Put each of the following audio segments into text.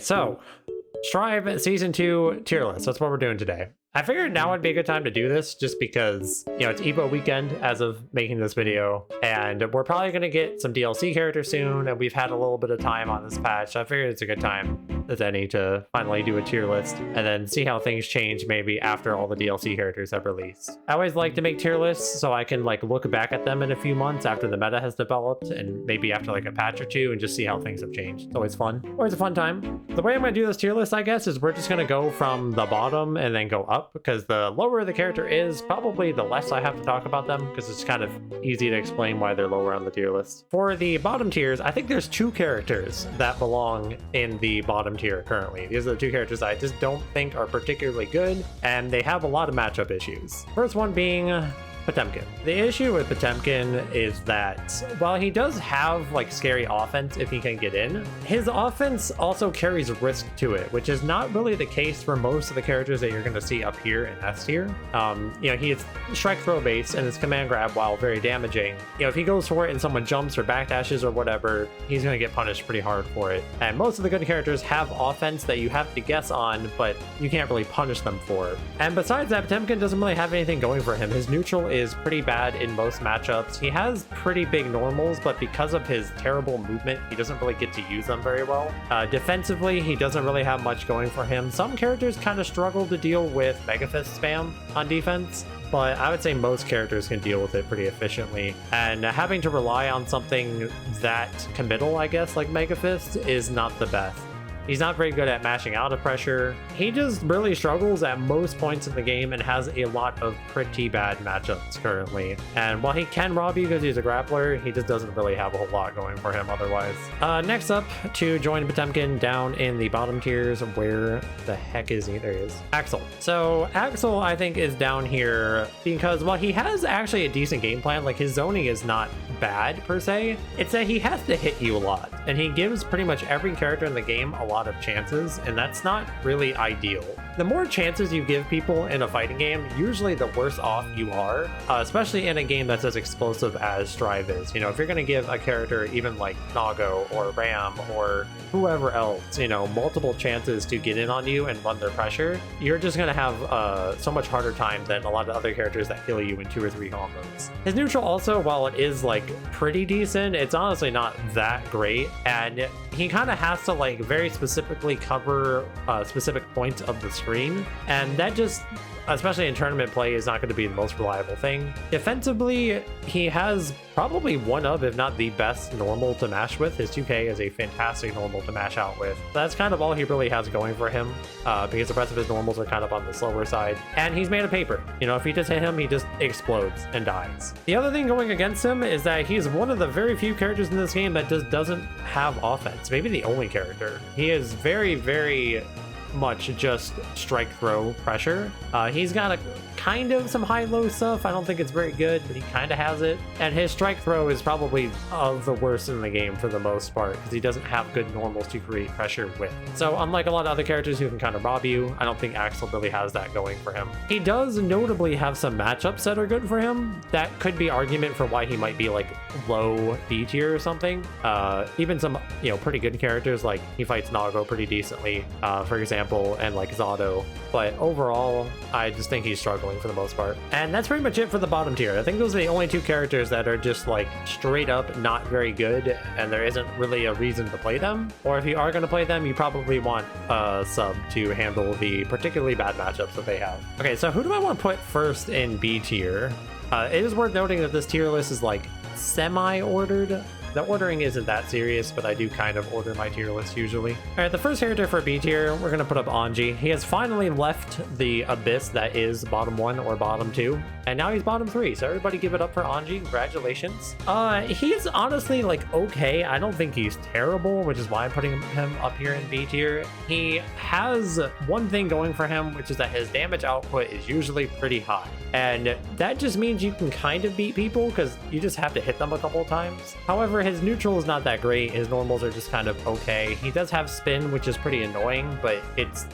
So, Strive Season 2 tier list. That's what we're doing today. I figured now would be a good time to do this just because, it's Evo weekend as of making this video, and we're probably going to get some DLC characters soon, and we've had a little bit of time on this patch, so I figured it's a good time as any to finally do a tier list, and then see how things change maybe after all the DLC characters have released. I always like to make tier lists so I can look back at them in a few months after the meta has developed, and maybe after a patch or two, and just see how things have changed. It's always fun. Always a fun time. The way I'm going to do this tier list, I guess, is we're just going to go from the bottom and then go up, because the lower the character is, probably the less I have to talk about them, because it's kind of easy to explain why they're lower on the tier list. For the bottom tiers, I think there's two characters that belong in the bottom tier currently. These are the two characters I just don't think are particularly good, and they have a lot of matchup issues. First one being Potemkin. The issue with Potemkin is that while he does have scary offense if he can get in, his offense also carries risk to it, which is not really the case for most of the characters that you're going to see up here in S tier. He is strike throw based and his command grab, while very damaging, if he goes for it and someone jumps or backdashes or whatever, he's going to get punished pretty hard for it. And most of the good characters have offense that you have to guess on, but you can't really punish them for. And besides that, Potemkin doesn't really have anything going for him. His neutral is pretty bad in most matchups. He has pretty big normals, but because of his terrible movement, he doesn't really get to use them very well. Defensively, he doesn't really have much going for him. Some characters kind of struggle to deal with Mega Fist spam on defense, but I would say most characters can deal with it pretty efficiently. And having to rely on something that committal, I guess, like Mega Fist, is not the best. He's not very good at mashing out of pressure. He just really struggles at most points in the game and has a lot of pretty bad matchups currently. And while he can rob you because he's a grappler, he just doesn't really have a whole lot going for him otherwise. Next up, to join Potemkin down in the bottom tiers, where the heck is he? There he is. Axel. So Axel, I think, is down here because while he has actually a decent game plan, his zoning is not bad per se, it's that he has to hit you a lot, and he gives pretty much every character in the game a lot of chances, and that's not really ideal. The more chances you give people in a fighting game, usually the worse off you are, especially in a game that's as explosive as Strive is. If you're going to give a character even like Nago or Ram or whoever else, multiple chances to get in on you and run their pressure, you're just going to have so much harder time than a lot of other characters that kill you in 2 or 3 combos. His neutral also, while it is pretty decent, it's honestly not that great, and he kind of has to very specifically cover specific points of the screen, and that just, especially in tournament play, is not going to be the most reliable thing. Defensively, he has probably one of, if not the best normal to mash with. His 2K is a fantastic normal to mash out with. That's kind of all he really has going for him, because the rest of his normals are kind of on the slower side. And he's made of paper. If you just hit him, he just explodes and dies. The other thing going against him is that he's one of the very few characters in this game that just doesn't have offense. Maybe the only character. He is very, very much just strike throw pressure. He's got a kind of some high-low stuff. I don't think it's very good, but he kind of has it. And his strike throw is probably of the worst in the game for the most part, because he doesn't have good normals to create pressure with. So unlike a lot of other characters who can kind of rob you, I don't think Axel really has that going for him. He does notably have some matchups that are good for him. That could be argument for why he might be low B tier or something. Even some pretty good characters, he fights Nago pretty decently, for example, and Zato. But overall, I just think he's struggling for the most part. And that's pretty much it for the bottom tier. I think those are the only 2 characters that are just straight up not very good, and there isn't really a reason to play them. Or if you are going to play them, you probably want a sub to handle the particularly bad matchups that they have. Okay, so who do I want to put first in B tier? It is worth noting that this tier list is semi-ordered. The ordering isn't that serious, but I do kind of order my tier list usually. Alright, the first character for B tier, we're going to put up Anji. He has finally left the abyss that is bottom 1 or bottom 2, and now he's bottom 3, so everybody give it up for Anji. Congratulations. He's honestly okay. I don't think he's terrible, which is why I'm putting him up here in B tier. He has one thing going for him, which is that his damage output is usually pretty high, and that just means you can kind of beat people because you just have to hit them a couple of times. However, his neutral is not that great. His normals are just kind of okay. He does have spin, which is pretty annoying, but it's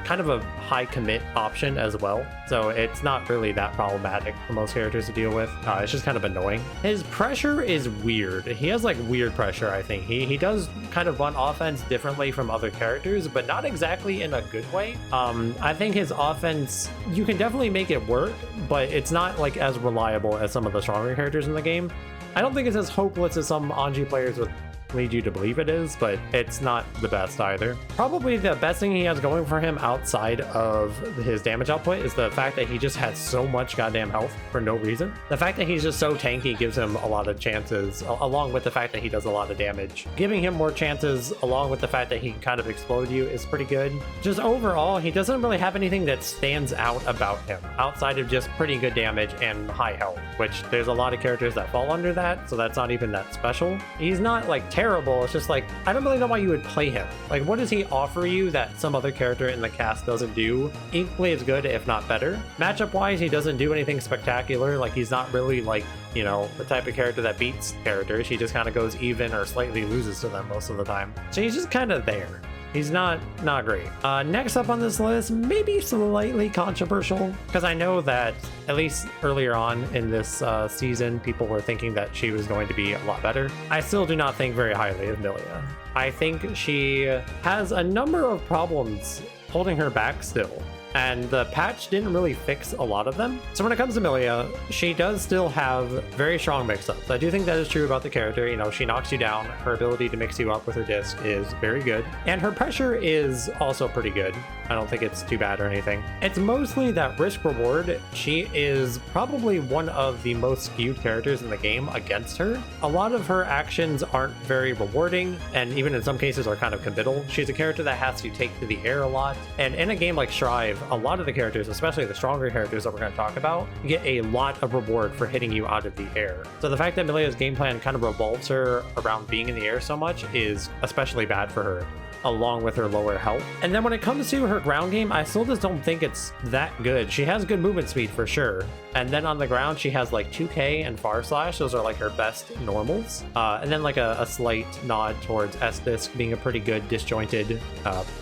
kind of a high commit option as well. So it's not really that problematic for most characters to deal with. It's just kind of annoying. His pressure is weird. He has like weird pressure, I think. He does kind of run offense differently from other characters, but not exactly in a good way. I think his offense, you can definitely make it work, but it's not like as reliable as some of the stronger characters in the game. I don't think it's as hopeless as some Anji players would lead you to believe it is, but it's not the best either. Probably the best thing he has going for him outside of his damage output is the fact that he just has so much goddamn health for no reason. The fact that he's just so tanky gives him a lot of chances, along with the fact that he does a lot of damage. Giving him more chances, along with the fact that he can kind of explode you, is pretty good. Just overall, he doesn't really have anything that stands out about him, outside of just pretty good damage and high health, which there's a lot of characters that fall under that, so that's not even that special. He's not like terrible, it's just like, I don't really know why you would play him. Like, what does he offer you that some other character in the cast doesn't do? Equally as good, if not better. Matchup wise, he doesn't do anything spectacular. Like, he's not really like, you know, the type of character that beats characters. He just kind of goes even or slightly loses to them most of the time. So he's just kind of there. He's not great. Next up on this list, maybe slightly controversial, because I know that at least earlier on in this season, people were thinking that she was going to be a lot better. I still do not think very highly of Millia. I think she has a number of problems holding her back still, and the patch didn't really fix a lot of them. So when it comes to Millia, she does still have very strong mix-ups. I do think that is true about the character. You know, she knocks you down. Her ability to mix you up with her disc is very good. And her pressure is also pretty good. I don't think it's too bad or anything. It's mostly that risk reward. She is probably one of the most skewed characters in the game against her. A lot of her actions aren't very rewarding, and even in some cases are kind of committal. She's a character that has to take to the air a lot. And in a game like Strive, a lot of the characters, especially the stronger characters that we're going to talk about, get a lot of reward for hitting you out of the air. So the fact that Millia's game plan kind of revolves her around being in the air so much is especially bad for her, along with her lower health. And then when it comes to her ground game, I still just don't think it's that good. She has good movement speed for sure. And then on the ground, she has like 2K and Far Slash. Those are like her best normals. And then like a slight nod towards S-Disc being a pretty good disjointed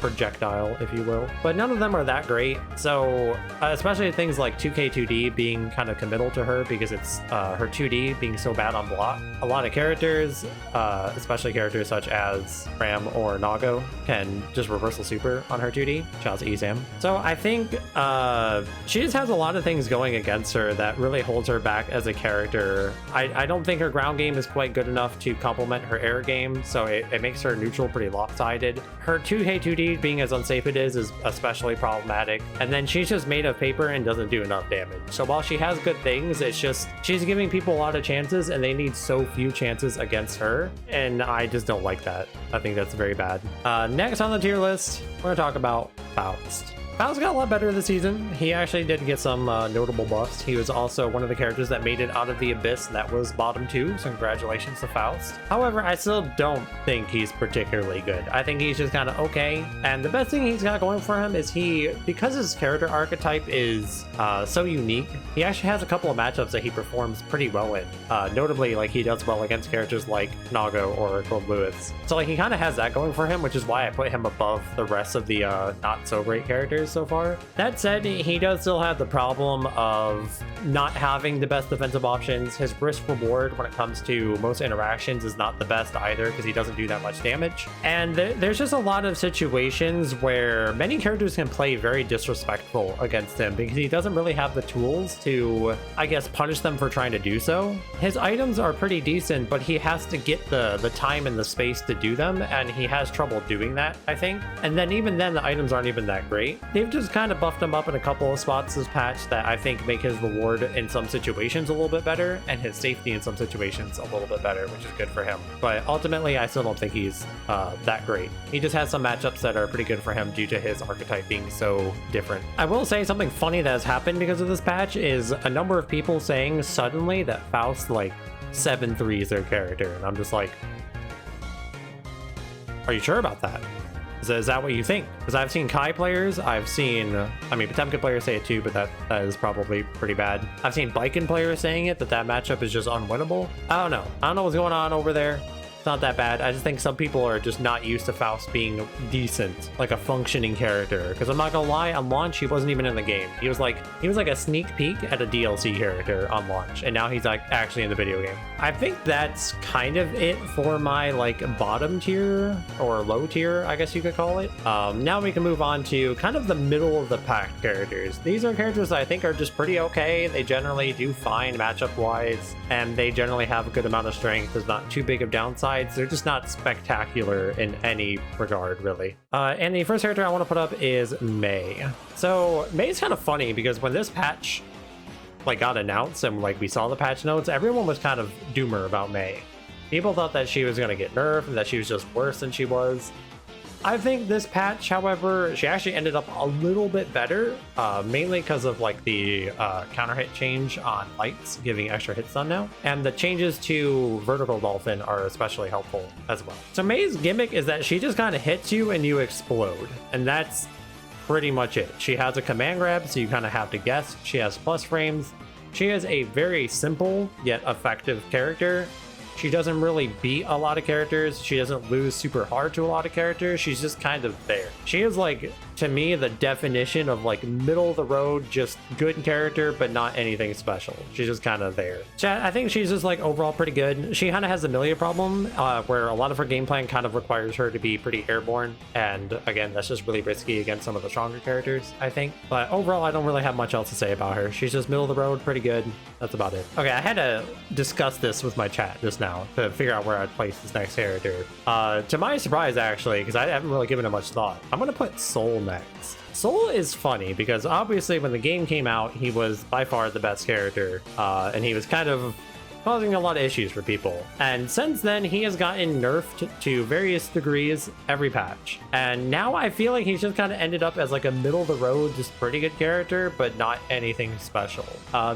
projectile, if you will. But none of them are that great. So especially things like 2K 2D being kind of committal to her because it's her 2D being so bad on block. A lot of characters, especially characters such as Ram or Nago, can just reversal super on her 2D. Shout out to Esam. So I think she just has a lot of things going against her that really holds her back as a character. I don't think her ground game is quite good enough to complement her air game, so it makes her neutral pretty lopsided. Her 2K 2D being as unsafe it is especially problematic. And then she's just made of paper and doesn't do enough damage. So while she has good things, it's just she's giving people a lot of chances and they need so few chances against her. And I just don't like that. I think that's very bad. Next on the tier list, we're going to talk about Faust. Faust got a lot better this season. He actually did get some notable buffs. He was also one of the characters that made it out of the abyss. That was bottom 2, so congratulations to Faust. However, I still don't think he's particularly good. I think he's just kind of okay. And the best thing he's got going for him is because his character archetype is so unique, he actually has a couple of matchups that he performs pretty well in. Notably, like he does well against characters like Nago or Goldlewis. So like he kind of has that going for him, which is why I put him above the rest of the not so great characters so far. That said, he does still have the problem of not having the best defensive options. His risk reward when it comes to most interactions is not the best either because he doesn't do that much damage. And there's just a lot of situations where many characters can play very disrespectful against him because he doesn't really have the tools to, I guess, punish them for trying to do so. His items are pretty decent, but he has to get the time and the space to do them, and he has trouble doing that, I think. And then even then, the items aren't even that great. They've just kind of buffed him up in a couple of spots this patch that I think make his reward in some situations a little bit better and his safety in some situations a little bit better, which is good for him. But ultimately, I still don't think he's that great. He just has some matchups that are pretty good for him due to his archetype being so different. I will say something funny that has happened because of this patch is a number of people saying suddenly that Faust like 7-3s their character, and I'm just like, are you sure about that? Is that what you think? Because I've seen Kai players, I've seen, I mean, Potemkin players say it too, but that is probably pretty bad. I've seen Baiken players saying it, that matchup is just unwinnable. I don't know. I don't know what's going on over there. It's not that bad. I just think some people are just not used to Faust being decent, like a functioning character. Because I'm not gonna lie, on launch he wasn't even in the game. He was like a sneak peek at a DLC character on launch, and now he's like actually in the video game. I think that's kind of it for my like bottom tier or low tier, I guess you could call it. Now we can move on to kind of the middle of the pack characters. These are characters that I think are just pretty okay. They generally do fine matchup wise, and they generally have a good amount of strength. There's not too big of downsides. They're just not spectacular in any regard, really. And the first character I want to put up is Mei. So Mei's kind of funny because when this patch like got announced and like we saw the patch notes, everyone was kind of doomer about Mei. People thought that she was going to get nerfed and that she was just worse than she was. I think this patch, however, she actually ended up a little bit better, mainly because of like the counter hit change on lights, giving extra hit stun now, and the changes to vertical dolphin are especially helpful as well. So Mei's gimmick is that she just kind of hits you and you explode, and that's pretty much it. She has a command grab, so you kind of have to guess. She has plus frames. She is a very simple yet effective character. She doesn't really beat a lot of characters. She doesn't lose super hard to a lot of characters. She's just kind of there. She is like, to me, the definition of like middle of the road, just good character, but not anything special. She's just kind of there. I think she's just like overall pretty good. She kind of has the Millia problem where a lot of her game plan kind of requires her to be pretty airborne. And again, that's just really risky against some of the stronger characters, I think. But overall, I don't really have much else to say about her. She's just middle of the road, pretty good. That's about it. Okay, I had to discuss this with my chat just now to figure out where I'd place this next character. To my surprise, actually, because I haven't really given it much thought, I'm going to put Soul next. Soul is funny because obviously when the game came out, he was by far the best character, and he was kind of causing a lot of issues for people. And since then, he has gotten nerfed to various degrees every patch. And now I feel like he's just kind of ended up as like a middle of the road, just pretty good character, but not anything special.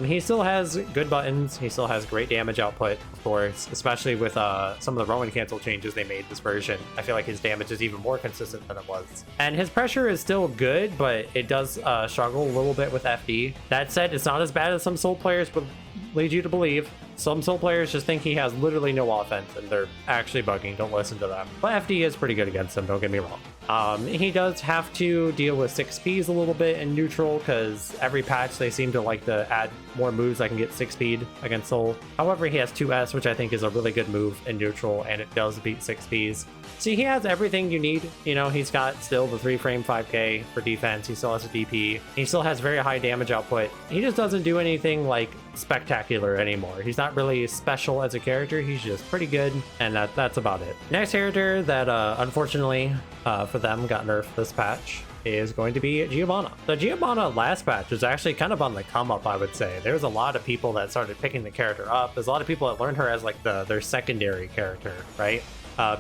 He still has good buttons. He still has great damage output, of course, especially with some of the Roman cancel changes they made this version. I feel like his damage is even more consistent than it was. And his pressure is still good, but it does struggle a little bit with FD. That said, it's not as bad as some Soul players would lead you to believe. Some Soul players just think he has literally no offense, and they're actually bugging. Don't listen to them. But FD is pretty good against him, don't get me wrong. He does have to deal with 6Ps a little bit in neutral, because every patch they seem to like to add more moves that can get 6 speed against Soul. However, he has 2S, which I think is a really good move in neutral, and it does beat 6Ps. See, he has everything you need. You know, he's got still the 3-frame 5k for defense. He still has a DP. He still has very high damage output. He just doesn't do anything like spectacular anymore. He's not really special as a character. He's just pretty good, and that's about it. Next character that unfortunately for them got nerfed this patch is going to be Giovanna. The Giovanna last patch was actually kind of on the come up, I would say. There's a lot of people that started picking the character up. There's a lot of people that learned her as like their secondary character, right?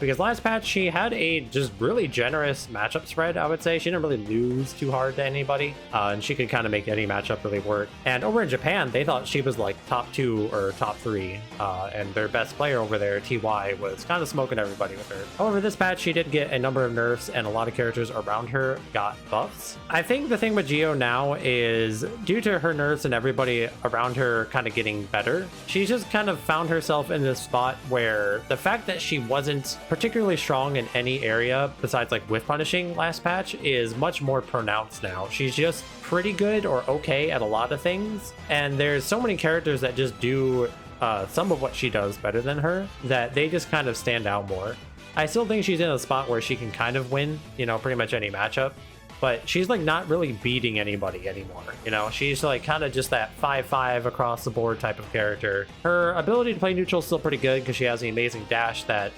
Because last patch she had a just really generous matchup spread, I would say. She didn't really lose too hard to anybody, and she could kind of make any matchup really work. And over in Japan, they thought she was like top 2 or top 3, and their best player over there, TY, was kind of smoking everybody with her. However, this patch she did get a number of nerfs, and a lot of characters around her got buffs. I think the thing with Gio now is, due to her nerfs and everybody around her kind of getting better, she's just kind of found herself in this spot where the fact that she wasn't particularly strong in any area besides like whiff punishing last patch is much more pronounced now. She's just pretty good or okay at a lot of things, and there's so many characters that just do some of what she does better than her that they just kind of stand out more. I still think she's in a spot where she can kind of win, you know, pretty much any matchup, but she's like not really beating anybody anymore. You know, she's like kind of just that 5-5 across the board type of character. Her ability to play neutral is still pretty good because she has the amazing dash that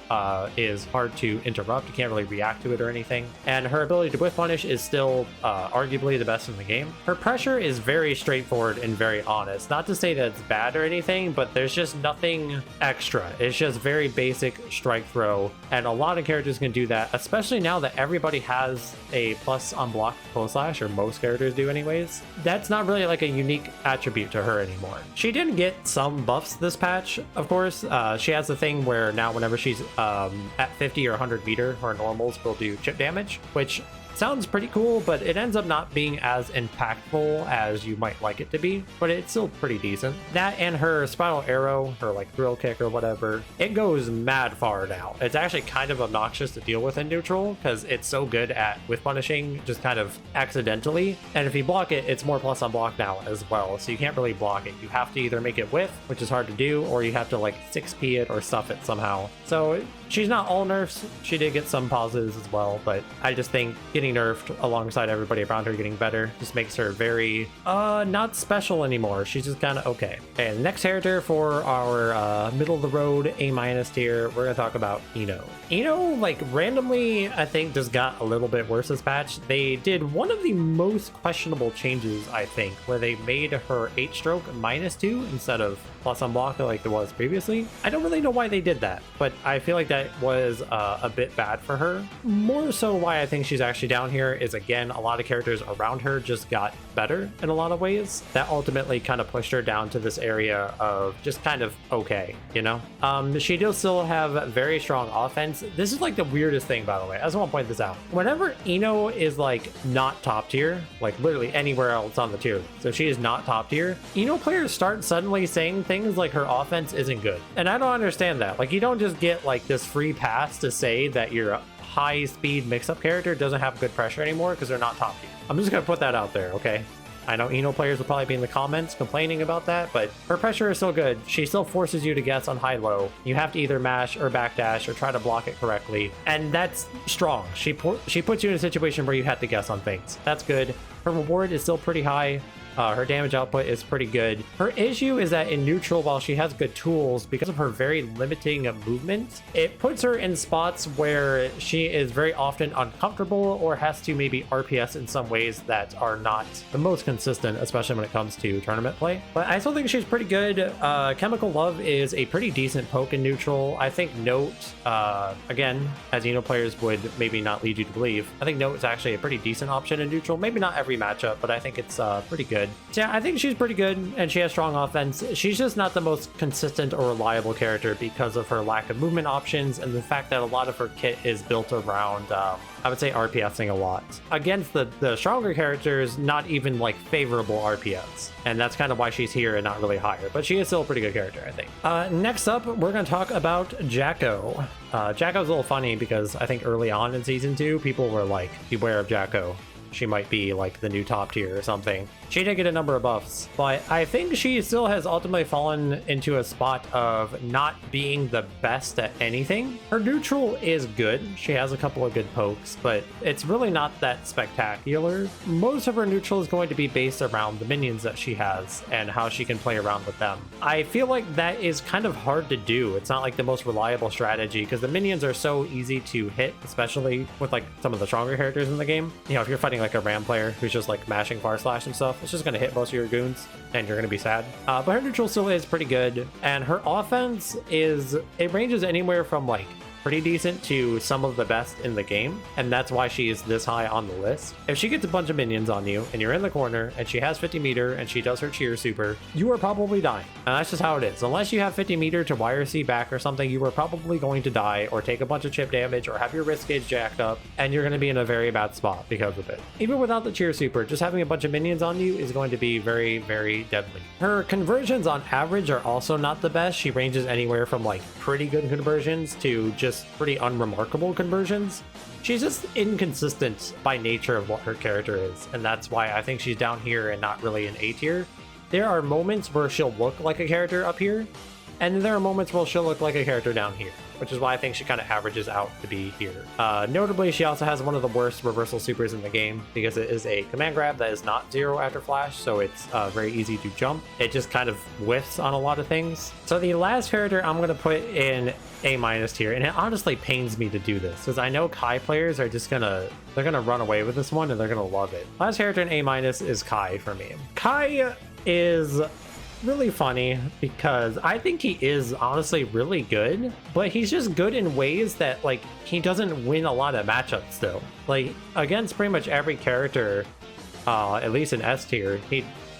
is hard to interrupt. You can't really react to it or anything. And her ability to whiff punish is still arguably the best in the game. Her pressure is very straightforward and very honest. Not to say that it's bad or anything, but there's just nothing extra. It's just very basic strike throw. And a lot of characters can do that, especially now that everybody has a plus on block close slash, or most characters do anyways. That's not really like a unique attribute to her anymore. She did get some buffs this patch, of course. She has the thing where now whenever she's at 50 or 100 meter, her normals will do chip damage, which sounds pretty cool, but it ends up not being as impactful as you might like it to be, but it's still pretty decent. That and her spiral arrow, her like thrill kick or whatever, it goes mad far now. It's actually kind of obnoxious to deal with in neutral because it's so good at whiff punishing just kind of accidentally, and if you block it, it's more plus on block now as well, so you can't really block it. You have to either make it whiff, which is hard to do, or you have to like 6p it or stuff it somehow. So she's not all nerfs. She did get some positives as well, but I just think getting nerfed alongside everybody around her getting better just makes her very not special anymore. She's just kind of okay. And next character for our middle of the road A- tier, we're gonna talk about Ino. Ino, like, randomly I think just got a little bit worse this patch. They did one of the most questionable changes, I think, where they made her 8 stroke -2 instead of plus on block like there was previously. I don't really know why they did that, but I feel like that was a bit bad for her. More so why I think she's actually down here is, again, a lot of characters around her just got better in a lot of ways. That ultimately kind of pushed her down to this area of just kind of okay, you know? She does still have very strong offense. This is like the weirdest thing, by the way. I just want to point this out. Whenever Ino is like not top tier, like literally anywhere else on the tier, so she is not top tier, Ino players start suddenly saying things like her offense isn't good. And I don't understand that. Like, you don't just get like this free pass to say that your high speed mix-up character doesn't have good pressure anymore because they're not top tier. I'm just gonna put that out there, okay? I know Ino players will probably be in the comments complaining about that, but her pressure is still good. She still forces you to guess on high-low. You have to either mash or backdash or try to block it correctly, and that's strong. She puts you in a situation where you have to guess on things. That's good. Her reward is still pretty high. Her damage output is pretty good. Her issue is that in neutral, while she has good tools, because of her very limiting movement, it puts her in spots where she is very often uncomfortable or has to maybe RPS in some ways that are not the most consistent, especially when it comes to tournament play. But I still think she's pretty good. Chemical Love is a pretty decent poke in neutral. I think Note, again, as Ino players would maybe not lead you to believe, I think Note is actually a pretty decent option in neutral. Maybe not every matchup, but I think it's pretty good. So yeah, I think she's pretty good, and she has strong offense. She's just not the most consistent or reliable character because of her lack of movement options and the fact that a lot of her kit is built around, I would say, RPSing a lot. Against the stronger characters, not even like favorable RPS. And that's kind of why she's here and not really higher. But she is still a pretty good character, I think. Next up, we're going to talk about Jacko. Jacko's a little funny because I think early on in Season 2, people were like, beware of Jacko. She might be like the new top tier or something. She did get a number of buffs, but I think she still has ultimately fallen into a spot of not being the best at anything. Her neutral is good. She has a couple of good pokes, but it's really not that spectacular. Most of her neutral is going to be based around the minions that she has and how she can play around with them. I feel like that is kind of hard to do. It's not like the most reliable strategy because the minions are so easy to hit, especially with like some of the stronger characters in the game. You know, if you're fighting like a Ram player who's just like mashing far slash and stuff, it's just going to hit most of your goons and you're going to be sad. But her neutral still is pretty good, and her offense is, it ranges anywhere from like pretty decent to some of the best in the game, and that's why she is this high on the list. If she gets a bunch of minions on you and you're in the corner and she has 50 meter and she does her cheer super, you are probably dying, and that's just how it is. Unless you have 50 meter to YRC back or something, you are probably going to die or take a bunch of chip damage or have your risk gauge jacked up, and you're going to be in a very bad spot because of it. Even without the cheer super, just having a bunch of minions on you is going to be very, very deadly. Her conversions on average are also not the best. She ranges anywhere from like pretty good conversions to just pretty unremarkable conversions. She's just inconsistent by nature of what her character is, and that's why I think she's down here and not really an A tier. There are moments where she'll look like a character up here, and there are moments where she'll look like a character down here, which is why I think she kind of averages out to be here. Notably, she also has one of the worst reversal supers in the game because it is a command grab that is not 0 after flash, so it's very easy to jump. It just kind of whiffs on a lot of things. So the last character I'm going to put in A- tier, and it honestly pains me to do this because I know Kai players are just they're gonna run away with this one and they're gonna love it. Last character in A- is Kai for me. Kai is really funny because I think he is honestly really good, but he's just good in ways that like he doesn't win a lot of matchups still. Like against pretty much every character, at least in S tier,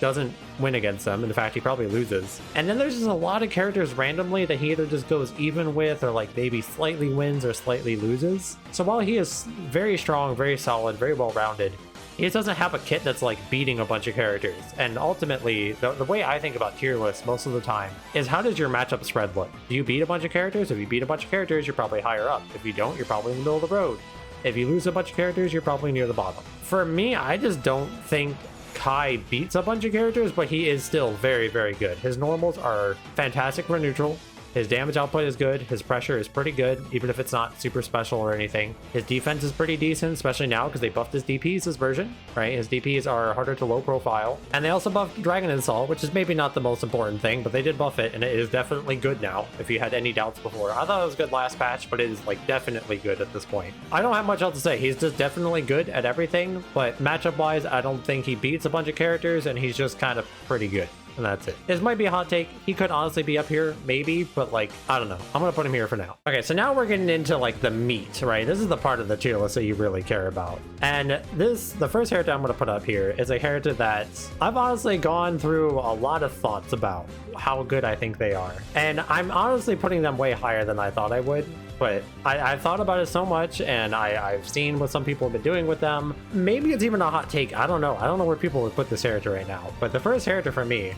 doesn't win against them. In fact, he probably loses. And then there's just a lot of characters randomly that he either just goes even with or like maybe slightly wins or slightly loses. So while he is very strong, very solid, very well-rounded, he just doesn't have a kit that's like beating a bunch of characters. And ultimately, the way I think about tier lists most of the time is how does your matchup spread look? Do you beat a bunch of characters? If you beat a bunch of characters, you're probably higher up. If you don't, you're probably in the middle of the road. If you lose a bunch of characters, you're probably near the bottom. For me, I just don't think Kai beats a bunch of characters, but he is still very, very good. His normals are fantastic for neutral. His damage output is good. His pressure is pretty good, even if it's not super special or anything. His defense is pretty decent, especially now because they buffed his DPs this version, right? His DPs are harder to low profile. And they also buffed Dragon Install, which is maybe not the most important thing, but they did buff it, and it is definitely good now, if you had any doubts before. I thought it was good last patch, but it is like definitely good at this point. I don't have much else to say. He's just definitely good at everything, but matchup-wise, I don't think he beats a bunch of characters, and he's just kind of pretty good. And that's it. This might be a hot take. He could honestly be up here, maybe, but like, I don't know. I'm gonna put him here for now. Okay, so now we're getting into like the meat, right? This is the part of the tier list that you really care about. And the first character I'm gonna put up here is a character that I've honestly gone through a lot of thoughts about how good I think they are. And I'm honestly putting them way higher than I thought I would. But I've thought about it so much, and I've seen what some people have been doing with them. Maybe it's even a hot take. I don't know. I don't know where people would put this character right now. But the first character for me,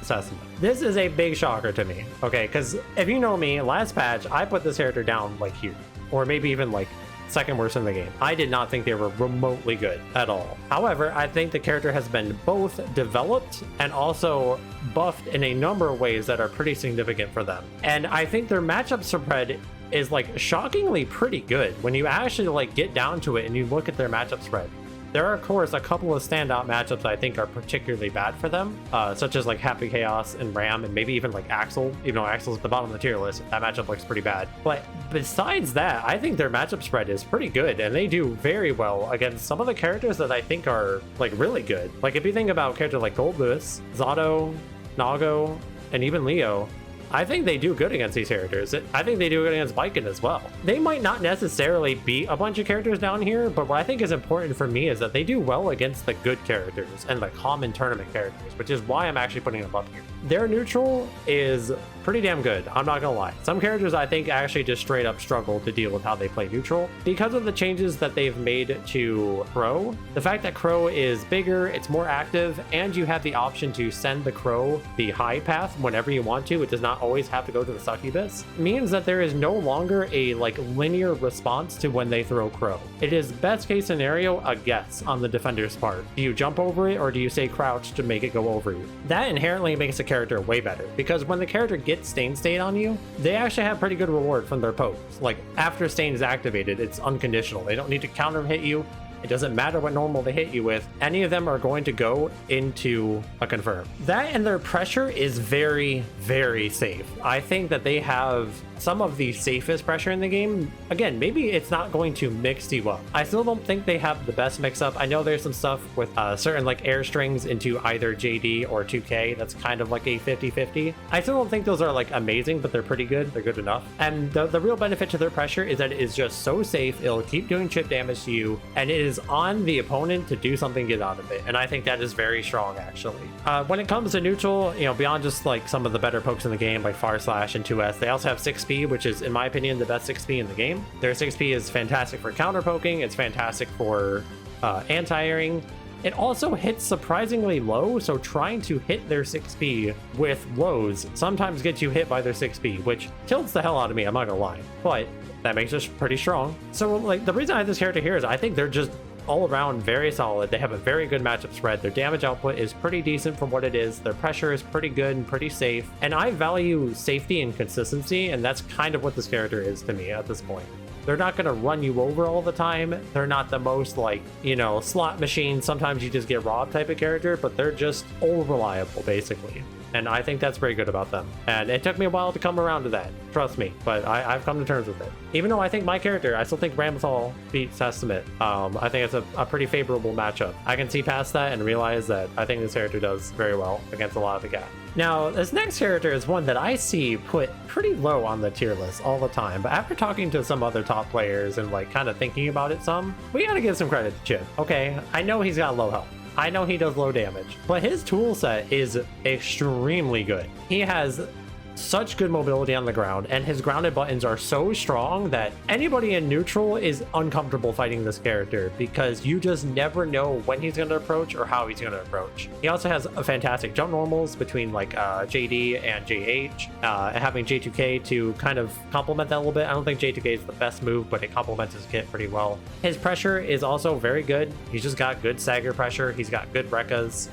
Sesame. This is a big shocker to me, okay? Because if you know me, last patch, I put this character down like here. Or maybe even like second worst in the game. I did not think they were remotely good at all. However, I think the character has been both developed and also buffed in a number of ways that are pretty significant for them. And I think their matchup spread is like shockingly pretty good when you actually like get down to it and you look at their matchup spread. There are, of course, a couple of standout matchups I think are particularly bad for them, such as like Happy Chaos and Ram, and maybe even like Axel, even though Axel's at the bottom of the tier list. That matchup looks pretty bad. But besides that, I think their matchup spread is pretty good, and they do very well against some of the characters that I think are like really good. Like if you think about characters like Goldlewis, Zato, Nago, and even Leo, I think they do good against these characters. I think they do good against Baiken as well. They might not necessarily beat a bunch of characters down here, but what I think is important for me is that they do well against the good characters and the common tournament characters, which is why I'm actually putting them up here. Their neutral is pretty damn good, I'm not gonna lie. Some characters I think actually just straight up struggle to deal with how they play neutral because of the changes that they've made to Crow. The fact that Crow is bigger, it's more active, and you have the option to send the Crow the high path whenever you want to. It does not always have to go to the succubus, means that there is no longer a like linear response to when they throw Crow. It is best case scenario a guess on the defender's part. Do you jump over it or do you stay crouched to make it go over you? That inherently makes a character way better because when the character gets Stain State on you, they actually have pretty good reward from their pokes. Like after Stain is activated, it's unconditional. They don't need to counter hit you. It doesn't matter what normal they hit you with. Any of them are going to go into a confirm. That and their pressure is very, very safe. I think that they have some of the safest pressure in the game. Again, maybe it's not going to mix you up. I still don't think they have the best mix up. I know there's some stuff with certain like air strings into either JD or 2K that's kind of like a 50-50. I still don't think those are like amazing, but they're pretty good. They're good enough. And the real benefit to their pressure is that it is just so safe. It'll keep doing chip damage to you, and it is on the opponent to do something, get out of it. And I think that is very strong, actually. When it comes to neutral, you know, beyond just like some of the better pokes in the game, like Far Slash and 2S, they also have 6P, which is, in my opinion, the best 6P in the game. Their 6P is fantastic for counter poking. It's fantastic for anti-airing. It also hits surprisingly low, so trying to hit their 6P with lows sometimes gets you hit by their 6P, which tilts the hell out of me, I'm not gonna lie. But that makes us pretty strong. So like the reason I have this character here is I think they're just all around very solid. They have a very good matchup spread. Their damage output is pretty decent for what it is. Their pressure is pretty good and pretty safe. And I value safety and consistency, and that's kind of what this character is to me at this point. They're not going to run you over all the time. They're not the most like, you know, slot machine, sometimes you just get robbed type of character, but they're just all reliable basically. And I think that's very good about them. And it took me a while to come around to that, trust me, but I've come to terms with it. Even though I think my character, I still think Ramlethal beats Testament. I think it's a pretty favorable matchup. I can see past that and realize that I think this character does very well against a lot of the gap. Now, this next character is one that I see put pretty low on the tier list all the time, but after talking to some other top players and like kind of thinking about it some, we gotta give some credit to Chipp. Okay, I know he's got low health. I know he does low damage, but his tool set is extremely good. He has such good mobility on the ground, and his grounded buttons are so strong that anybody in neutral is uncomfortable fighting this character because you just never know when he's going to approach or how he's going to approach. He also has a fantastic jump normals between like JD and JH, and having J2K to kind of complement that a little bit. I don't think J2K is the best move, but it complements his kit pretty well. His pressure is also very good. He's just got good stagger pressure. He's got good Rekkas.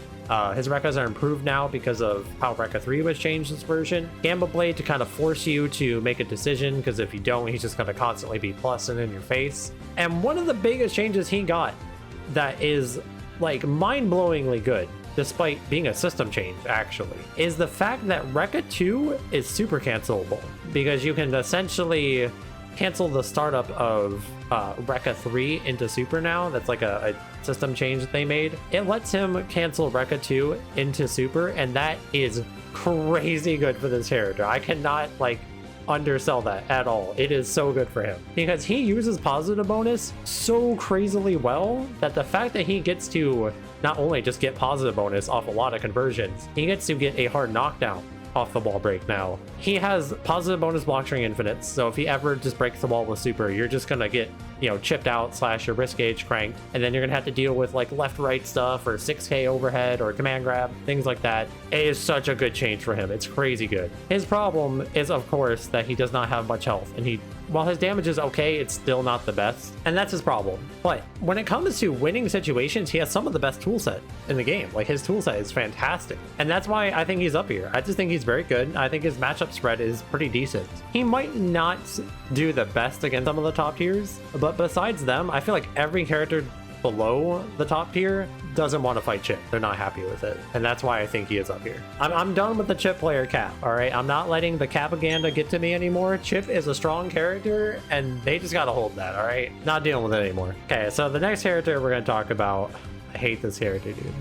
His Rekkas are improved now because of how Rekka 3 was changed this version. Gambit Blade to kind of force you to make a decision, because if you don't, he's just going to constantly be plussing in your face. And one of the biggest changes he got that is like mind-blowingly good, despite being a system change actually, is the fact that Rekka 2 is super cancelable, because you can essentially cancel the startup of Rekka 3 into Super now. That's like a system change that they made. It lets him cancel Rekka 2 into Super, and that is crazy good for this character. I cannot like undersell that at all. It is so good for him because he uses positive bonus so crazily well that the fact that he gets to not only just get positive bonus off a lot of conversions, he gets to get a hard knockdown off the wall break now. He has positive bonus block string infinites, so if he ever just breaks the wall with super, you're just gonna get, you know, chipped out / your risk gauge cranked, and then you're gonna have to deal with like left right stuff or 6k overhead or command grab, things like that. It is such a good change for him. It's crazy good. His problem is of course that he does not have much health, and while his damage is okay, it's still not the best, and that's his problem. But when it comes to winning situations, he has some of the best toolset in the game. Like, his toolset is fantastic, and that's why I think he's up here. I just think he's very good. I think his matchup spread is pretty decent. He might not do the best against some of the top tiers, but besides them, I feel like every character below the top tier doesn't want to fight Chipp. They're not happy with it, and that's why I think he is up here. I'm done with the Chipp player cap, all right? I'm not letting the capaganda get to me anymore. Chipp is a strong character, and they just gotta hold that, all right? Not dealing with it anymore. Okay, so the next character we're gonna talk about, I hate this character, dude.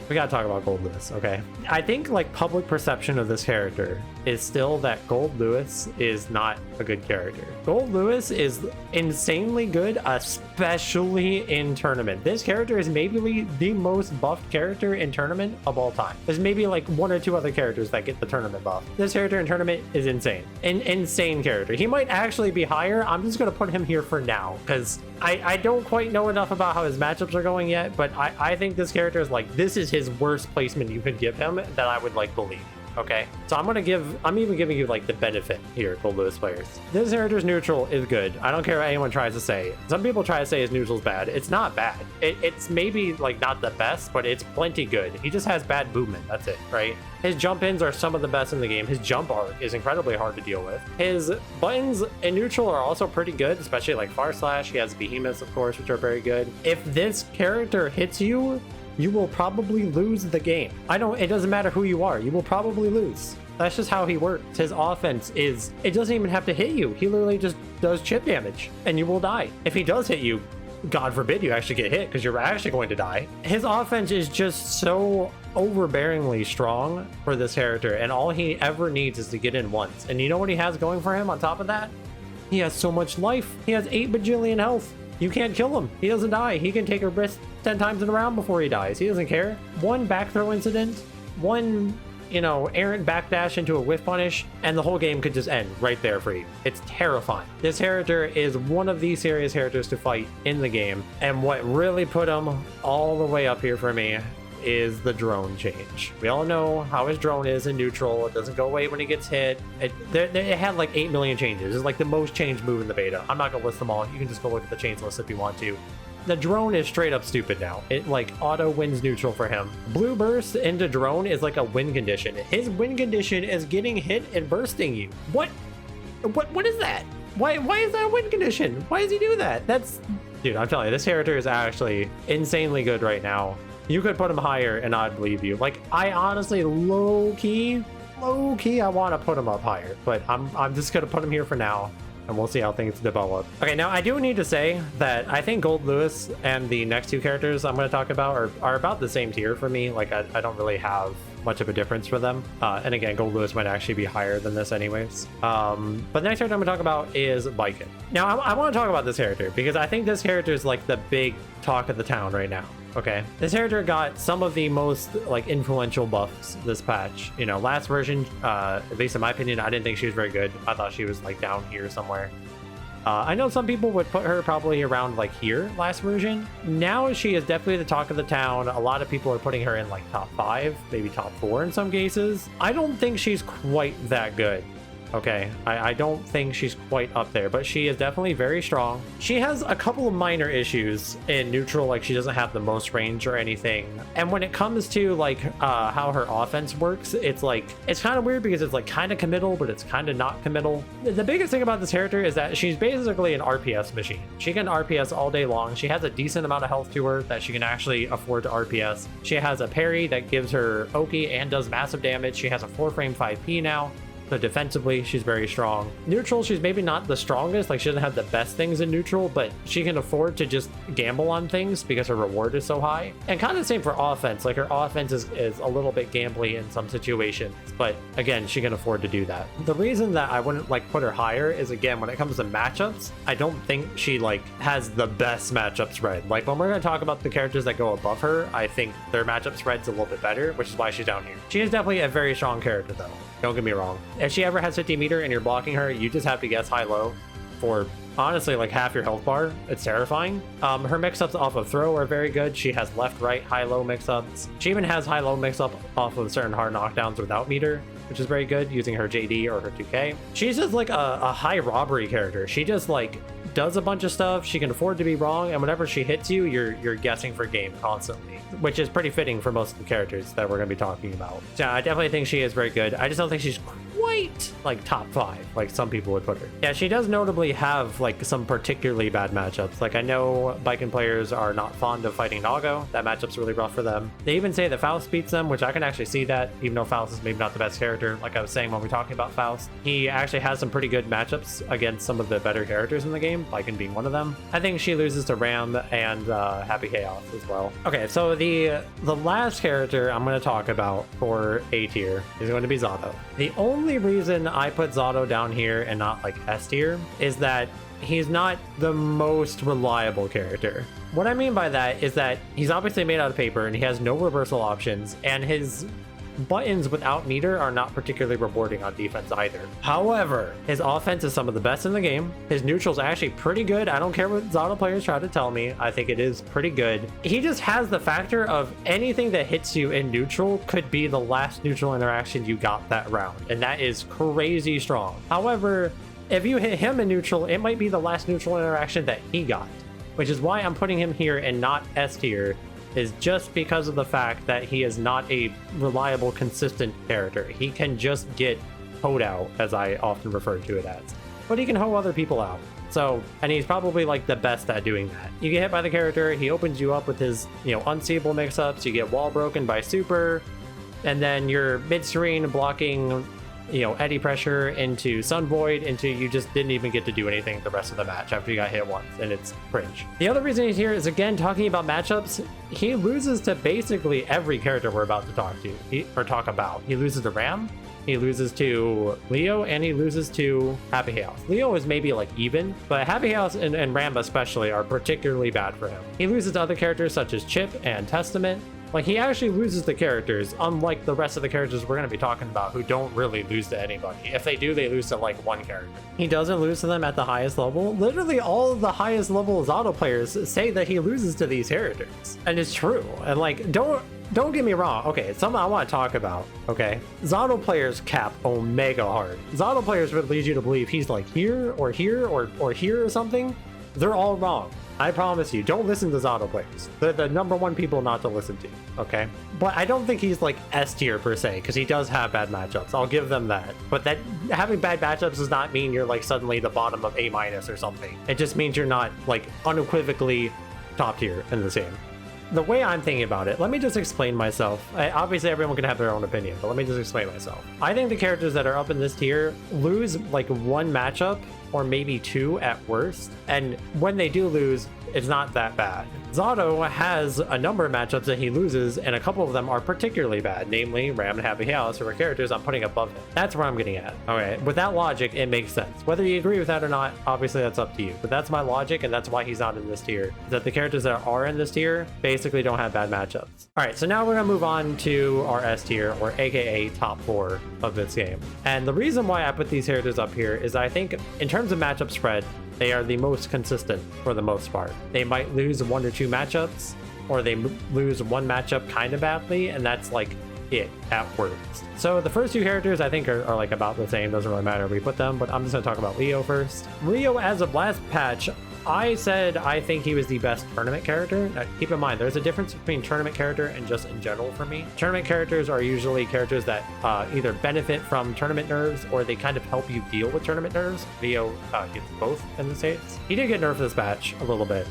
We gotta talk about Goldlewis, okay? I think like public perception of this character is still that Goldlewis is not a good character. Goldlewis is insanely good, especially in tournament. This character is maybe the most buffed character in tournament of all time. There's maybe like 1 or 2 other characters that get the tournament buff. This character in tournament is insane. An insane character. He might actually be higher. I'm just gonna put him here for now because I don't quite know enough about how his matchups are going yet, but I think this character is like, this is his worst placement you could give him that I would like believe. Okay, so I'm even giving you like the benefit here, Goldlewis players. This character's neutral is good. I don't care what anyone tries to say. Some people try to say his neutral's bad. It's not bad. It's maybe like not the best, but it's plenty good. He just has bad movement. That's it, right? His jump ins are some of the best in the game. His jump arc is incredibly hard to deal with. His buttons in neutral are also pretty good, especially like far slash. He has behemoths, of course, which are very good. If this character hits you, you will probably lose the game. It doesn't matter who you are, you will probably lose. That's just how he works. His offense is, it doesn't even have to hit you. He literally just does chip damage and you will die. If he does hit you, God forbid you actually get hit because you're actually going to die. His offense is just so overbearingly strong for this character, and all he ever needs is to get in once. And you know what he has going for him on top of that? He has so much life. He has 8 bajillion health. You can't kill him. He doesn't die. He can take a risk 10 times in a round before he dies. He doesn't care. One back throw incident, one, errant backdash into a whiff punish, and the whole game could just end right there for you. It's terrifying. This character is one of the serious characters to fight in the game, and what really put him all the way up here for me is the drone change. We all know how his drone is in neutral. It doesn't go away when he gets hit. It had like 8 million changes. It's like the most changed move in the beta. I'm not gonna list them all. You can just go look at the change list if you want to. The drone is straight up stupid now. It like auto wins neutral for him. Blue burst into drone is like a win condition. His win condition is getting hit and bursting you. What is that? Why is that a win condition? Why does he do that? Dude, I'm telling you, this character is actually insanely good right now. You could put him higher and I'd believe you. Like, I honestly low key, I want to put him up higher, but I'm just gonna put him here for now. and we'll see how things develop. Okay, now I do need to say that I think Goldlewis and the next two characters I'm going to talk about are about the same tier for me. Like, I don't really have much of a difference for them. And again, Goldlewis might actually be higher than this anyways. But the next character I'm going to talk about is Baiken. Now, I want to talk about this character because I think this character is like the big talk of the town right now. Okay, this character got some of the most like influential buffs this patch. You know, last version, at least in my opinion, I didn't think she was very good. I thought she was like down here somewhere. I know some people would put her probably around like here last version. Now she is definitely the talk of the town. A lot of people are putting her in like top 5, maybe top 4 in some cases. I don't think she's quite that good. Okay, I don't think she's quite up there, but she is definitely very strong. She has a couple of minor issues in neutral, like she doesn't have the most range or anything. And when it comes to like how her offense works, it's kind of weird because it's like kind of committal, but it's kind of not committal. The biggest thing about this character is that she's basically an RPS machine. She can RPS all day long. She has a decent amount of health to her that she can actually afford to RPS. She has a parry that gives her Oki and does massive damage. She has a 4-frame 5p now. So defensively, she's very strong. Neutral, she's maybe not the strongest, like she doesn't have the best things in neutral, but she can afford to just gamble on things because her reward is so high. And kind of the same for offense, like her offense is a little bit gambly in some situations, but again, she can afford to do that. The reason that I wouldn't like put her higher is, again, when it comes to matchups, I don't think she like has the best matchup spread. Like when we're going to talk about the characters that go above her, I think their matchup spread's a little bit better, which is why she's down here. She is definitely a very strong character though. Don't get me wrong. If she ever has 50 meter and you're blocking her, you just have to guess high-low for honestly like half your health bar. It's terrifying. Her mix-ups off of throw are very good. She has left-right high-low mix-ups. She even has high-low mix-up off of certain hard knockdowns without meter, which is very good using her JD or her 2K. She's just like a high robbery character. She just like does a bunch of stuff. She can afford to be wrong, and whenever she hits you, you're guessing for game constantly, which is pretty fitting for most of the characters that we're going to be talking about. So I definitely think she is very good. I just don't think she's quite like top 5 like some people would put her. Yeah, she does notably have like some particularly bad matchups. Like I know Baiken players are not fond of fighting Nago. That matchup's really rough for them. They even say that Faust beats them, which I can actually see that, even though Faust is maybe not the best character. Like I was saying when we were talking about Faust, he actually has some pretty good matchups against some of the better characters in the game, Baiken being one of them. I think she loses to Ram and Happy Chaos as well. Okay, so the last character I'm going to talk about for A tier is going to be Zato. The only reason I put Zato down here and not like S tier is that he's not the most reliable character. What I mean by that is that he's obviously made out of paper and he has no reversal options, and his buttons without meter are not particularly rewarding on defense either. However, his offense is some of the best in the game. His neutral's actually pretty good. I don't care what Zato players try to tell me. I think it is pretty good. He just has the factor of anything that hits you in neutral could be the last neutral interaction you got that round, and that is crazy strong. However, if you hit him in neutral, it might be the last neutral interaction that he got, which is why I'm putting him here and not S tier, is just because of the fact that he is not a reliable, consistent character. He can just get hoed out, as I often refer to it as, but he can hoe other people out. So, and he's probably like the best at doing that. You get hit by the character, he opens you up with his, unseeable mix-ups, you get wall broken by super, and then you're mid-screen blocking eddy pressure into Sun Void into you just didn't even get to do anything the rest of the match after you got hit once, and it's cringe. The other reason he's here is, again, talking about matchups. He loses to basically every character we're about to talk about. He loses to Ram, he loses to Leo, and he loses to Happy Chaos. Leo is maybe like even, but Happy Chaos and Ram especially are particularly bad for him. He loses to other characters such as Chipp and Testament. Like, he actually loses the characters, unlike the rest of the characters we're going to be talking about who don't really lose to anybody. If they do, they lose to, like, one character. He doesn't lose to them at the highest level. Literally, all of the highest level Zato players say that he loses to these characters. And it's true. And, like, don't get me wrong. Okay, it's something I want to talk about, okay? Zato players cap Omega hard. Zato players would lead you to believe he's, like, here or here or here or something. They're all wrong. I promise you, don't listen to Zato players. They're the number one people not to listen to, okay? But I don't think he's like S tier per se, because he does have bad matchups. I'll give them that. But that having bad matchups does not mean you're like suddenly the bottom of A- or something. It just means you're not like unequivocally top tier in this game. the way I'm thinking about it, let me just explain myself. Obviously, everyone can have their own opinion, but let me just explain myself. I think the characters that are up in this tier lose like one matchup or maybe two at worst. And when they do lose, it's not that bad. Zato has a number of matchups that he loses, and a couple of them are particularly bad, namely Ram and Happy House, who are characters I'm putting above him. That's where I'm getting at. Okay, with that logic, it makes sense. Whether you agree with that or not, obviously that's up to you. But that's my logic, and that's why he's not in this tier. That the characters that are in this tier basically don't have bad matchups. All right, so now we're gonna move on to our S tier, or AKA top 4 of this game. And the reason why I put these characters up here is I think in terms of matchup spread, they are the most consistent for the most part. They might lose 1 or 2 matchups, or they lose one matchup kind of badly, and that's like it at worst. So the first 2 characters I think are like about the same. Doesn't really matter where we put them, but I'm just gonna talk about Leo first. Leo, as of last patch, I said I think he was the best tournament character. Now, keep in mind, there's a difference between tournament character and just in general for me. Tournament characters are usually characters that either benefit from tournament nerfs or they kind of help you deal with tournament nerfs. Leo gets both in the States. He did get nerfed this patch a little bit.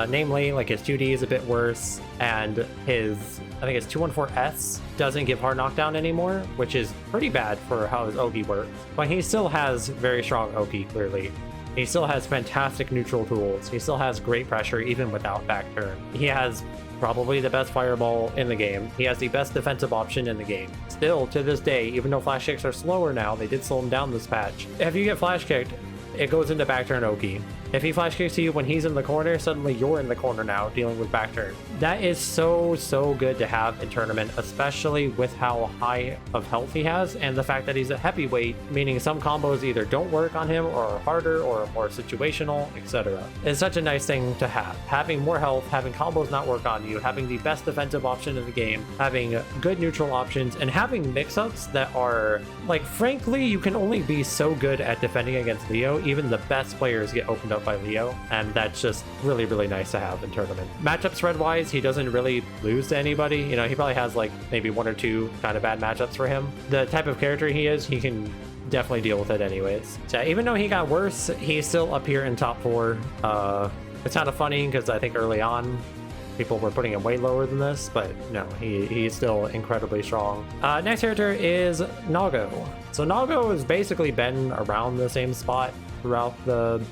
Namely, like his 2D is a bit worse, and his, I think his 214S doesn't give hard knockdown anymore, which is pretty bad for how his Ogi works. But he still has very strong Ogi, clearly. He still has fantastic neutral tools. He still has great pressure even without back turn. He has probably the best fireball in the game. He has the best defensive option in the game. Still, to this day, even though flash kicks are slower now, they did slow him down this patch. If you get flash kicked, it goes into back turn Oki. If he flash kicks you when he's in the corner, suddenly you're in the corner now dealing with back turn. That is so good to have in tournament, especially with how high of health he has and the fact that he's a heavyweight, meaning some combos either don't work on him or are harder or more situational, etc. It's such a nice thing to have. Having more health, having combos not work on you, having the best defensive option in the game, having good neutral options, and having mix-ups that are, like, frankly, you can only be so good at defending against Leo. Even the best players get opened up by Leo, and that's just really nice to have in tournament. Matchup spread wise, he doesn't really lose to anybody. You know, he probably has like maybe 1 or 2 kind of bad matchups for him. The type of character he is, he can definitely deal with it anyways. So even though he got worse, he's still up here in top 4. It's kind of funny because I think early on people were putting him way lower than this, but no, he's still incredibly strong. Next character is Nago. So Nago has basically been around the same spot throughout the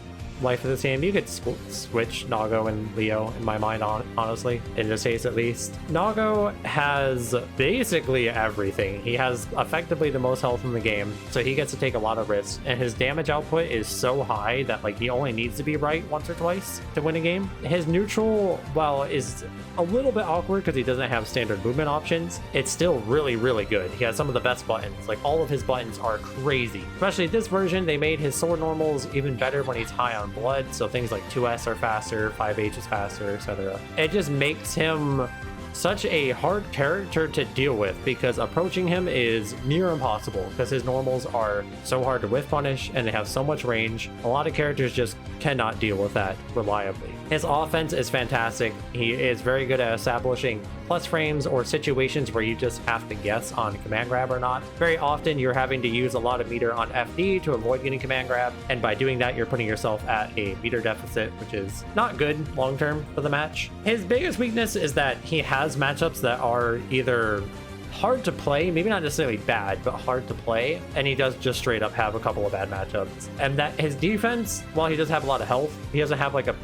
life of this game. You could switch Nago and Leo in my mind, honestly, in this case at least. Nago has basically everything. He has effectively the most health in the game, so he gets to take a lot of risks, and his damage output is so high that like he only needs to be right once or twice to win a game. His neutral, while is a little bit awkward because he doesn't have standard movement options, it's still really good. He has some of the best buttons. Like, all of his buttons are crazy. Especially this version, they made his sword normals even better when he's high on blood, so things like 2S are faster, 5H is faster, etc. It just makes him such a hard character to deal with because approaching him is near impossible because his normals are so hard to whiff punish and they have so much range. A lot of characters just cannot deal with that reliably. His offense is fantastic. He is very good at establishing plus frames or situations where you just have to guess on command grab or not. Very often you're having to use a lot of meter on FD to avoid getting command grab, and by doing that you're putting yourself at a meter deficit, which is not good long term for the match. His biggest weakness is that he has matchups that are either hard to play, maybe not necessarily bad, but hard to play, and he does just straight up have a couple of bad matchups. And that his defense, while he does have a lot of health, he doesn't have like a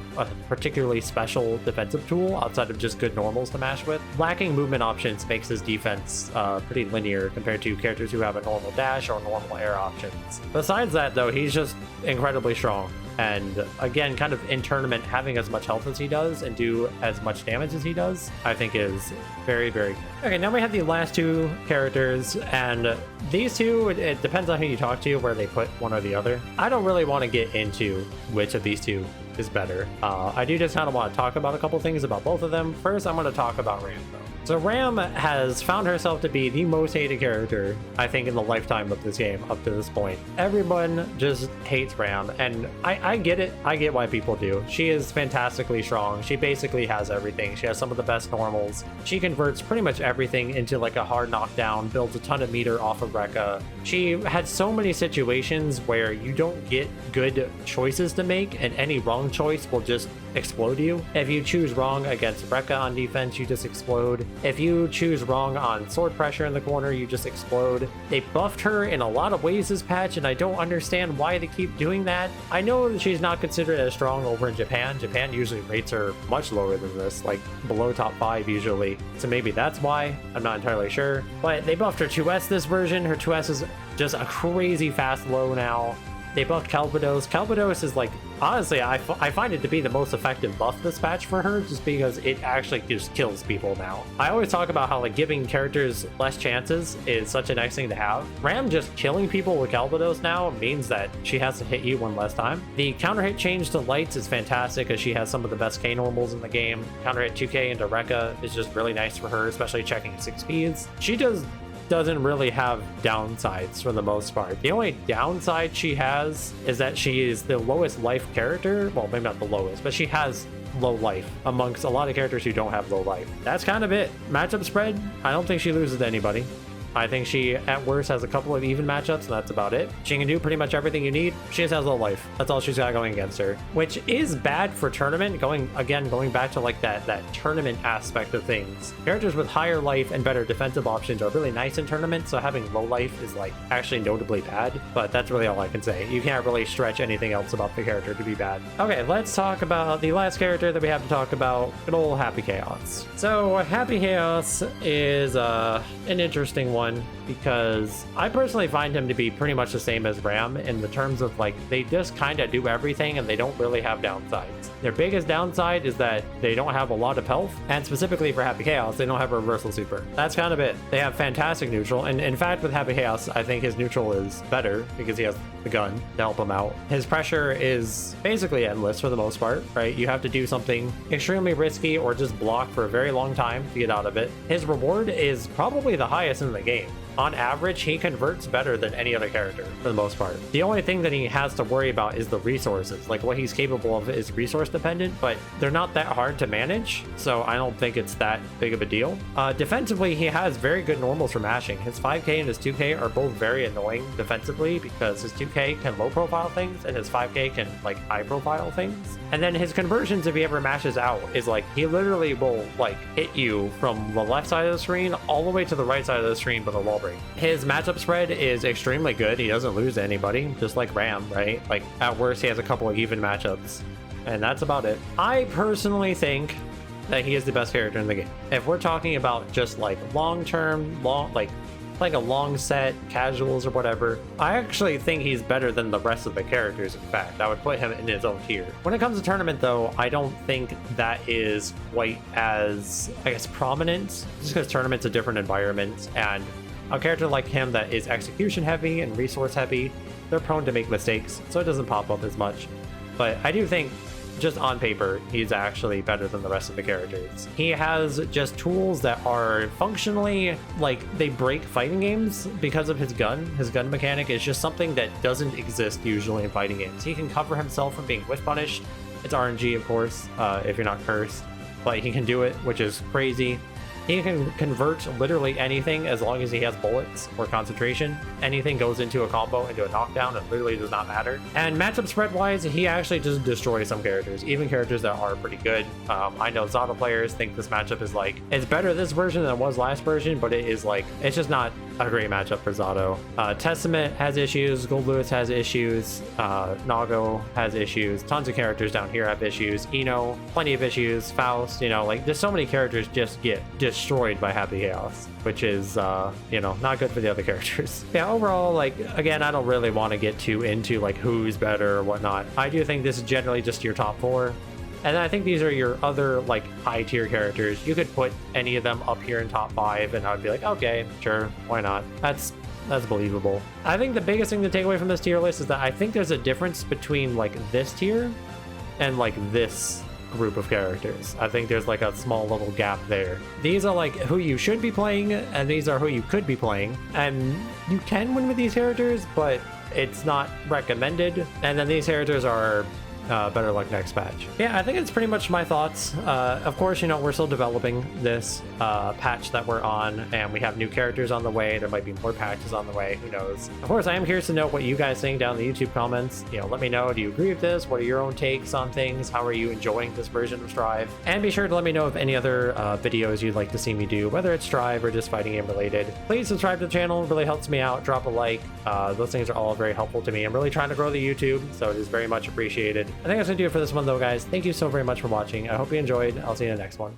particularly special defensive tool outside of just good normals to mash with. Lacking movement options makes his defense pretty linear compared to characters who have a normal dash or normal air options. Besides that though, he's just incredibly strong. And again, kind of in tournament, having as much health as he does and do as much damage as he does, I think is very good. Okay, now we have the last 2 characters, and these 2, it depends on who you talk to, where they put one or the other. I don't really want to get into which of these 2 is better. I do just kind of want to talk about a couple things about both of them. First, I'm going to talk about Ram, though. So Ram has found herself to be the most hated character, I think, in the lifetime of this game up to this point. Everyone just hates Ram, and I get it. I get why people do. She is fantastically strong. She basically has everything. She has some of the best normals. She converts pretty much everything into like a hard knockdown, builds a ton of meter off of Rekka. She had so many situations where you don't get good choices to make, and any wrong choice will just explode you. If you choose wrong against Rekka on defense, you just explode. If you choose wrong on sword pressure in the corner, you just explode. They buffed her in a lot of ways this patch, and I don't understand why they keep doing that. I know that she's not considered as strong over in Japan. Japan usually rates her much lower than this, like below top 5 usually. So maybe that's why. I'm not entirely sure. But they buffed her 2S this version. Her 2S is just a crazy fast low now. They buffed Calvados. Calvados is like, honestly, I find it to be the most effective buff this patch for her, just because it actually just kills people now. I always talk about how like giving characters less chances is such a nice thing to have. Ram just killing people with Calvados now means that she has to hit you one less time. The counter hit change to lights is fantastic because she has some of the best K normals in the game. Counter hit 2K into Rekka is just really nice for her, especially checking 6 speeds. She doesn't really have downsides for the most part. The only downside she has is that she is the lowest life character. Well, maybe not the lowest, but she has low life amongst a lot of characters who don't have low life. That's kind of it. Matchup spread, I don't think she loses to anybody. I think she, at worst, has a couple of even matchups, and that's about it. She can do pretty much everything you need. She just has low life. That's all she's got going against her, which is bad for tournament. Going back to like that tournament aspect of things. Characters with higher life and better defensive options are really nice in tournament, so having low life is like actually notably bad, but that's really all I can say. You can't really stretch anything else about the character to be bad. Okay, let's talk about the last character that we have to talk about, good old Happy Chaos. So Happy Chaos is an interesting one, because I personally find him to be pretty much the same as Ram in the terms of like they just kind of do everything and they don't really have downsides. Their biggest downside is that they don't have a lot of health, and specifically for Happy Chaos, they don't have a reversal super. That's kind of it. They have fantastic neutral, and in fact with Happy Chaos, I think his neutral is better because he has the gun to help him out. His pressure is basically endless for the most part, right? You have to do something extremely risky or just block for a very long time to get out of it. His reward is probably the highest in the game. On average, he converts better than any other character for the most part. The only thing that he has to worry about is the resources. Like what he's capable of is resource dependent, but they're not that hard to manage, so I don't think it's that big of a deal. Defensively, he has very good normals for mashing. His 5K and his 2K are both very annoying defensively because his 2K can low profile things and his 5K can like high profile things. And then his conversions, if he ever mashes out, is like he literally will like hit you from the left side of the screen all the way to the right side of the screen with a wall break. His matchup spread is extremely good. He doesn't lose to anybody, just like Ram, right? Like at worst, he has a couple of even matchups, and that's about it. I personally think that he is the best character in the game. If we're talking about just like long-term, like a long set, casuals or whatever, I actually think he's better than the rest of the characters. In fact, I would put him in his own tier. When it comes to tournament though, I don't think that is quite as, I guess, prominent, just because tournament's a different environment, and a character like him that is execution heavy and resource heavy, they're prone to make mistakes, so it doesn't pop up as much. But I do think just on paper, he's actually better than the rest of the characters. He has just tools that are functionally, like, they break fighting games because of his gun. His gun mechanic is just something that doesn't exist usually in fighting games. He can cover himself from being whiff punished. It's RNG, of course, if you're not cursed, but he can do it, which is crazy. He can convert literally anything as long as he has bullets or concentration. Anything goes into a combo, into a knockdown, it literally does not matter. And matchup spread wise, he actually just destroys some characters, even characters that are pretty good. I know Zato players think this matchup is like, it's better this version than it was last version, but it is like, it's just not a great matchup for Zato. Testament has issues, Goldlewis has issues, Nago has issues, tons of characters down here have issues, Eno, plenty of issues, Faust, you know, like there's so many characters just get destroyed by Happy Chaos, which is, you know, not good for the other characters. Yeah, overall, like, again, I don't really want to get too into like who's better or whatnot. I do think this is generally just your top 4. And I think these are your other like high tier characters. You could put any of them up here in top 5 and I'd be like, okay, sure, why not? That's believable. I think the biggest thing to take away from this tier list is that I think there's a difference between like this tier and like this group of characters. I think there's like a small little gap there. These are like who you should be playing and these are who you could be playing. And you can win with these characters, but it's not recommended. And then these characters are better luck next patch. Yeah, I think it's pretty much my thoughts. Of course, you know, we're still developing this patch that we're on, and we have new characters on the way. There might be more patches on the way, who knows. Of course, I am curious to know what you guys think down in the YouTube comments. You know, let me know, do you agree with this? What are your own takes on things? How are you enjoying this version of Strive? And be sure to let me know of any other videos you'd like to see me do, whether it's Strive or just fighting game related. Please subscribe to the channel, it really helps me out. Drop a like. Those things are all very helpful to me. I'm really trying to grow the YouTube, so it is very much appreciated. I think that's gonna do it for this one though, guys. Thank you so very much for watching. I hope you enjoyed. I'll see you in the next one.